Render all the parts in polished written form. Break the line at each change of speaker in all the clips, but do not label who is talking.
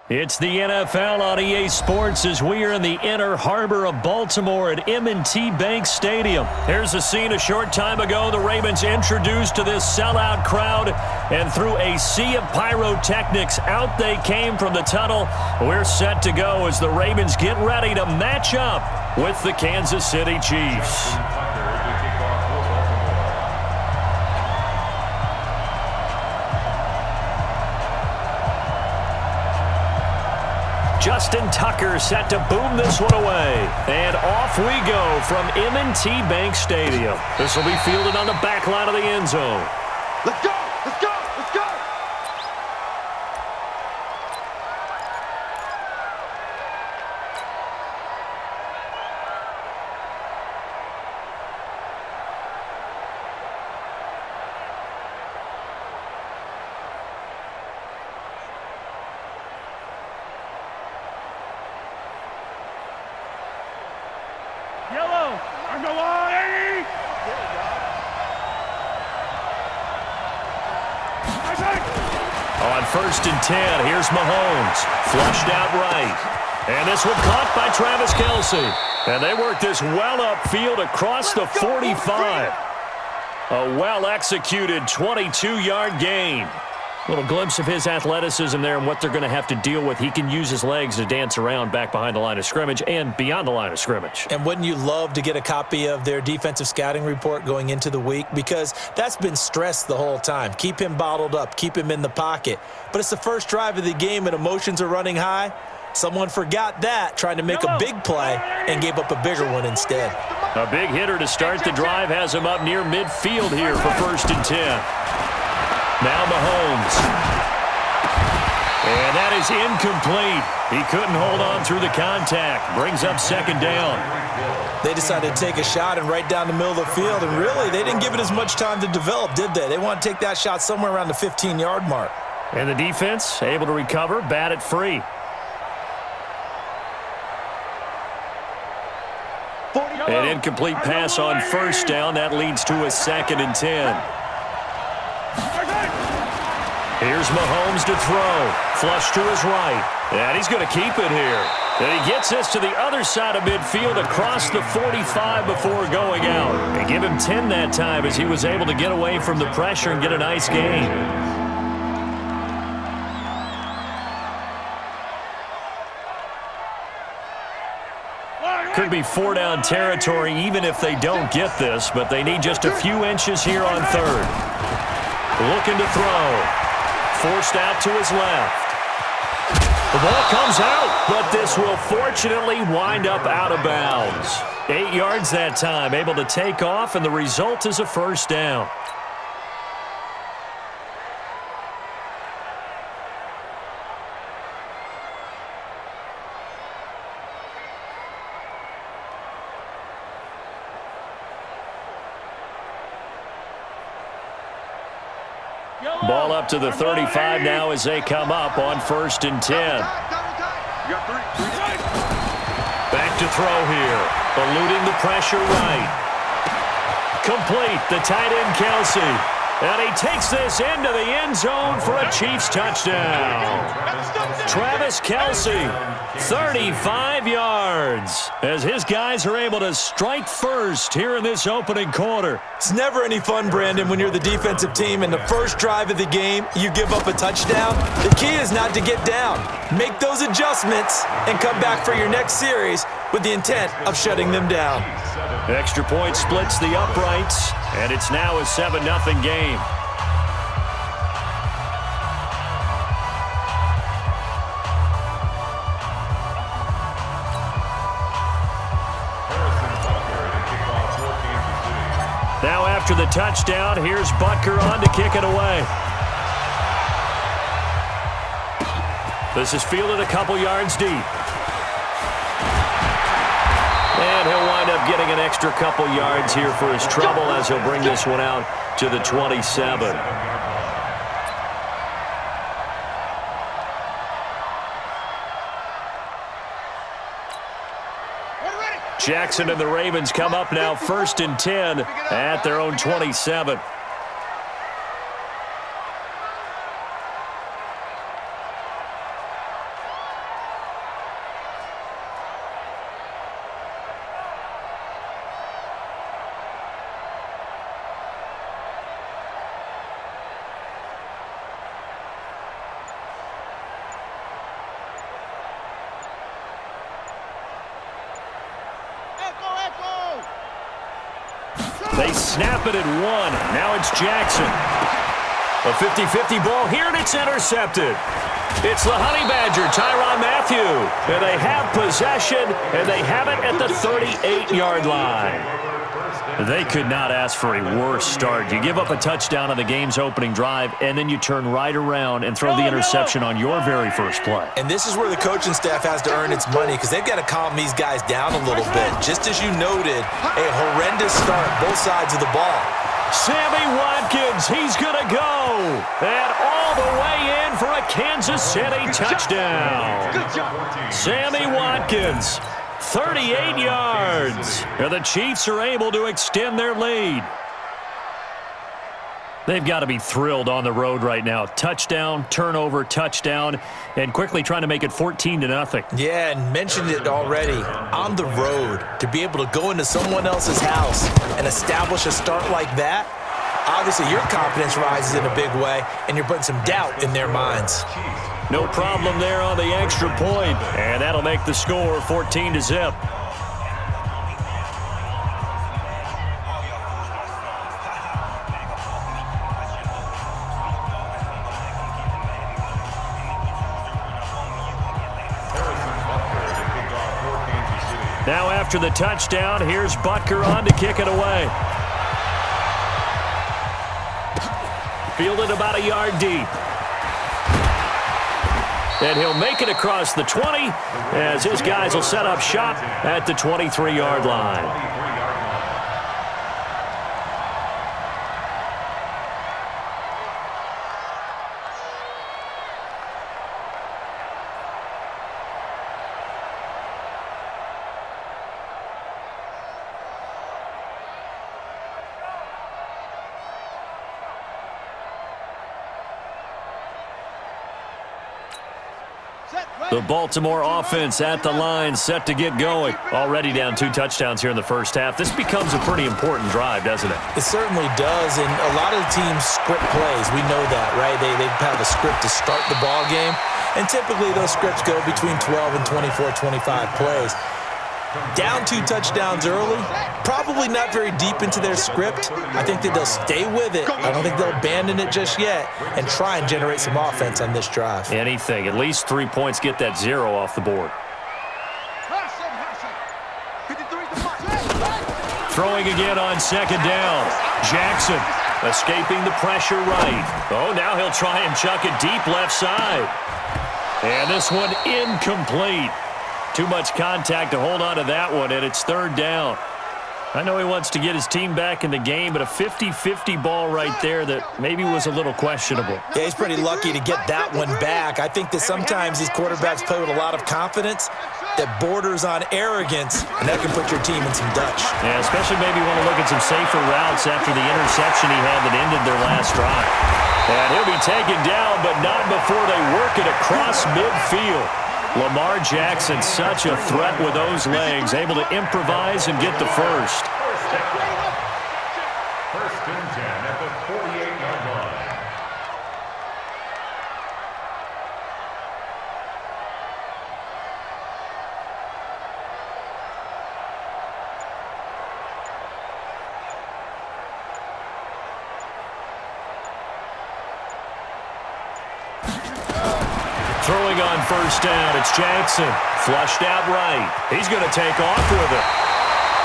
It's the NFL on EA Sports as we are in the inner harbor of Baltimore at M&T Bank Stadium. Here's a scene a short time ago. The Ravens introduced to this sellout crowd, and through a sea of pyrotechnics, out they came from the tunnel. We're set to go as the Ravens get ready to match up with the Kansas City Chiefs. Justin Tucker set to boom this one away. And off we go from M&T Bank Stadium. This will be fielded on the back line of the end zone.
Let's go! Let's go! Let's go!
Yellow, on the line!
On 1st and 10, here's Mahomes. Flushed out right. And this one caught by Travis Kelce. And they work this well upfield across the 45. A well-executed 22-yard gain. Little glimpse of his athleticism there and what they're going to have to deal with. He can use his legs to dance around back behind the line of scrimmage and beyond the line of scrimmage.
And wouldn't you love to get a copy of their defensive scouting report going into the week? Because that's been stressed the whole time. Keep him bottled up. Keep him in the pocket. But it's the first drive of the game and emotions are running high. Someone forgot that, trying to make a big play, and gave up a bigger one instead.
A big hitter to start the drive has him up near midfield here for 1st and 10. Now Mahomes. And that is incomplete. He couldn't hold on through the contact. Brings up 2nd down.
They decided to take a shot and right down the middle of the field, and really, they didn't give it as much time to develop, did they? They want to take that shot somewhere around the 15-yard mark.
And the defense able to recover, bat it free. An incomplete pass on 1st down. That leads to a 2nd and 10. Here's Mahomes to throw. Flush to his right. And he's going to keep it here. And he gets this to the other side of midfield across the 45 before going out. They give him 10 that time as he was able to get away from the pressure and get a nice gain. Could be 4-down territory even if they don't get this, but they need just a few inches here on 3rd. Looking to throw. Forced out to his left. The ball comes out, but this will fortunately wind up out of bounds. 8 yards that time, able to take off, and the result is a 1st down. Ball up to the 35 now as they come up on 1st and 10. Back to throw here. Eluding the pressure right. Complete. The tight end Kelce. And he takes this into the end zone for a Chiefs touchdown. Travis Kelce, 35 yards, as his guys are able to strike first here in this opening quarter.
It's never any fun, Brandon, when you're the defensive team and the first drive of the game, you give up a touchdown. The key is not to get down. Make those adjustments and come back for your next series with the intent of shutting them down.
Extra point splits the uprights, and it's now a 7-0 game. Now after the touchdown, here's Butker on to kick it away. This is fielded a couple yards deep. And he'll wind up getting an extra couple yards here for his trouble as he'll bring this one out to the 27. Jackson and the Ravens come up now 1st and 10 at their own 27. They snap it at 1. Now it's Jackson. A 50-50 ball here, and it's intercepted. It's the Honey Badger, Tyrann Mathieu. And they have possession, and they have it at the 38-yard line. They could not ask for a worse start. You give up a touchdown on the game's opening drive, and then you turn right around and throw the interception on your very first play.
And this is where the coaching staff has to earn its money, because they've got to calm these guys down a little bit. Just as you noted, a horrendous start, both sides of the ball.
Sammy Watkins, he's going to go. And all the way in for a Kansas City touchdown. Sammy Watkins, 38 yards. And the Chiefs are able to extend their lead. They've got to be thrilled on the road right now. Touchdown, turnover, touchdown, and quickly trying to make it 14-0.
Yeah, and mentioned it already. On the road, to be able to go into someone else's house and establish a start like that, obviously your confidence rises in a big way, and you're putting some doubt in their minds.
No problem there on the extra point, and that'll make the score 14-0. Now after the touchdown, here's Butker on to kick it away. Fielded about a yard deep. And he'll make it across the 20 as his guys will set up shop at the 23-yard line. The Baltimore offense at the line, set to get going. Already down 2 touchdowns here in the first half. This becomes a pretty important drive, doesn't it?
It certainly does, and a lot of the teams script plays. We know that, right? They have a script to start the ball game, and typically those scripts go between 12 and 24, 25 plays. Down 2 touchdowns early, probably not very deep into their script. I think that they'll stay with it. I don't think they'll abandon it just yet and try and generate some offense on this drive.
Anything. At least 3 points, get that 0 off the board. Throwing again on second down. Jackson escaping the pressure right. Oh, now he'll try and chuck it deep left side. And this one incomplete. Too much contact to hold on to that one, and it's 3rd down. I know he wants to get his team back in the game, but a 50-50 ball right there that maybe was a little questionable.
Yeah, he's pretty lucky to get that one back. I think that sometimes these quarterbacks play with a lot of confidence that borders on arrogance, and that can put your team in some Dutch.
Yeah, especially maybe want to look at some safer routes after the interception he had that ended their last drive. And he'll be taken down, but not before they work it across midfield. Lamar Jackson, such a threat with those legs, able to improvise and get the first.
First and 10 at the 48-yard line.
Throwing on first down, it's Jackson. Flushed out right. He's going to take off with it.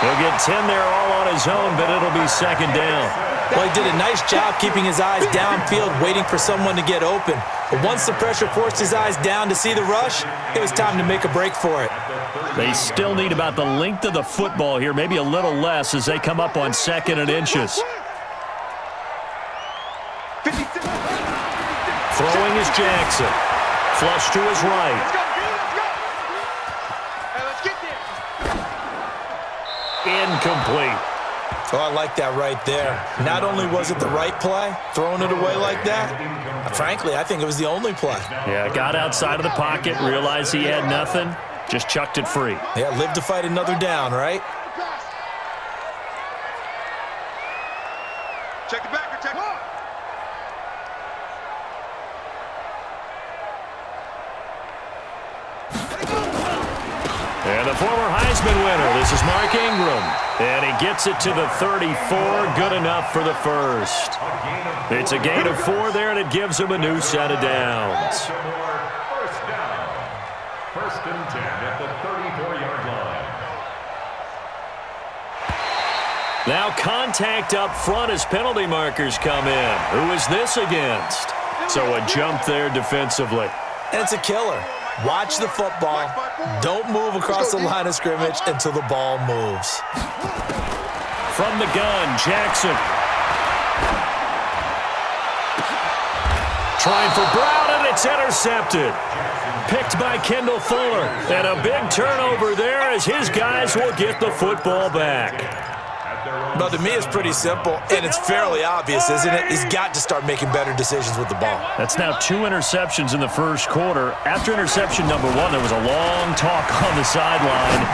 He'll get 10 there all on his own, but it'll be 2nd down.
Well, he did a nice job keeping his eyes downfield, waiting for someone to get open. But once the pressure forced his eyes down to see the rush, it was time to make a break for it.
They still need about the length of the football here, maybe a little less as they come up on 2nd and inches. Throwing is Jackson. Flush to his right. Incomplete.
Oh, I like that right there. Not only was it the right play, throwing it away like that, frankly, I think it was the only play.
Yeah, got outside of the pocket, realized he had nothing, just chucked it free.
Yeah, live to fight another down, right?
Check the back, check it.
And the former Heisman winner. This is Mark Ingram. And he gets it to the 34. Good enough for the first. It's a gain of 4 there, and it gives him a new set of downs.
First down. First and 10 at the 34-yard line.
Now contact up front as penalty markers come in. Who is this against? So a jump there defensively.
And it's a killer. Watch the football. Don't move across the line of scrimmage until the ball moves.
From the gun, Jackson. Trying for Brown, and it's intercepted. Picked by Kendall Fuller. And a big turnover there as his guys will get the football back.
But to me, it's pretty simple, and it's fairly obvious, isn't it? He's got to start making better decisions with the ball.
That's now 2 interceptions in the first quarter. After interception number 1, there was a long talk on the sideline,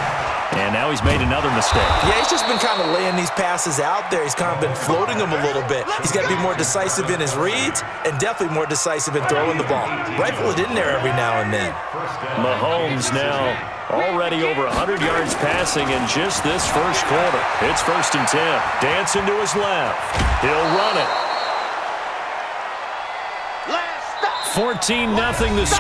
and now he's made another mistake.
Yeah, he's just been kind of laying these passes out there. He's kind of been floating them a little bit. He's got to be more decisive in his reads and definitely more decisive in throwing the ball. Rifle it in there every now and then.
Mahomes now already over 100 yards passing in just this first quarter. It's first and 10. Dancing to his left. He'll run it. 14-0 the score.